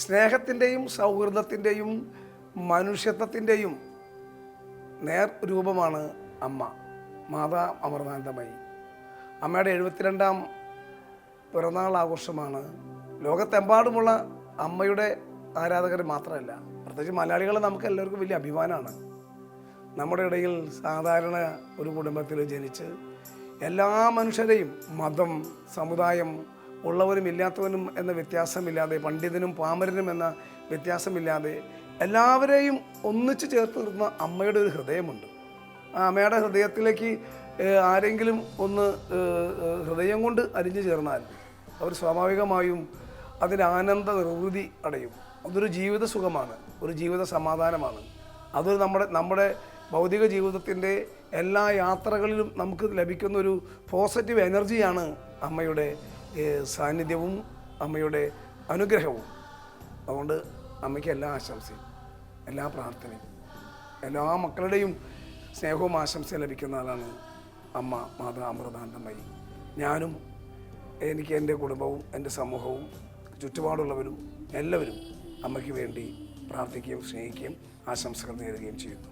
സ്നേഹത്തിൻ്റെയും സൗഹൃദത്തിൻ്റെയും മനുഷ്യത്വത്തിൻ്റെയും നേർ രൂപമാണ് അമ്മ, മാതാ അമൃതാനന്ദമയി. അമ്മയുടെ 72ാം പിറന്നാൾ ആഘോഷമാണ്. ലോകത്തെമ്പാടുമുള്ള അമ്മയുടെ ആരാധകർ മാത്രമല്ല, പ്രത്യേകിച്ച് മലയാളികൾ നമുക്ക് എല്ലാവർക്കും വലിയ അഭിമാനമാണ്. നമ്മുടെ ഇടയിൽ സാധാരണ ഒരു കുടുംബത്തിൽ ജനിച്ച് എല്ലാ മനുഷ്യരെയും മതം, സമുദായം ഉള്ളവരും ഇല്ലാത്തവനും എന്ന വ്യത്യാസമില്ലാതെ, പണ്ഡിതനും പാമരനും എന്ന വ്യത്യാസമില്ലാതെ എല്ലാവരെയും ഒന്നിച്ച് ചേർത്ത് നിർത്തുന്ന അമ്മയുടെ ഒരു ഹൃദയമുണ്ട്. ആ അമ്മയുടെ ഹൃദയത്തിലേക്ക് ആരെങ്കിലും ഒന്ന് ഹൃദയം കൊണ്ട് അരിഞ്ഞു ചേർന്നാൽ അവർ സ്വാഭാവികമായും അതിന് ആനന്ദ നിർവൃതി അടയും. അതൊരു ജീവിത സുഖമാണ്, ഒരു ജീവിത സമാധാനമാണ്. അത് നമ്മുടെ ഭൗതിക ജീവിതത്തിൻ്റെ എല്ലാ യാത്രകളിലും നമുക്ക് ലഭിക്കുന്ന ഒരു പോസിറ്റീവ് എനർജിയാണ് അമ്മയുടെ സാന്നിധ്യവും അമ്മയുടെ അനുഗ്രഹവും. അതുകൊണ്ട് അമ്മയ്ക്ക് എല്ലാ ആശംസയും, എല്ലാ പ്രാർത്ഥനയും, എല്ലാ മക്കളുടെയും സ്നേഹവും ആശംസയും ലഭിക്കുന്ന ആളാണ് അമ്മ മാതാ അമൃതാനന്ദമയി. ഞാനും എനിക്ക് എൻ്റെ കുടുംബവും എൻ്റെ സമൂഹവും ചുറ്റുപാടുള്ളവരും എല്ലാവരും അമ്മയ്ക്ക് വേണ്ടി പ്രാർത്ഥിക്കുകയും സ്നേഹിക്കുകയും ആശംസകൾ നേരുകയും ചെയ്യുന്നു.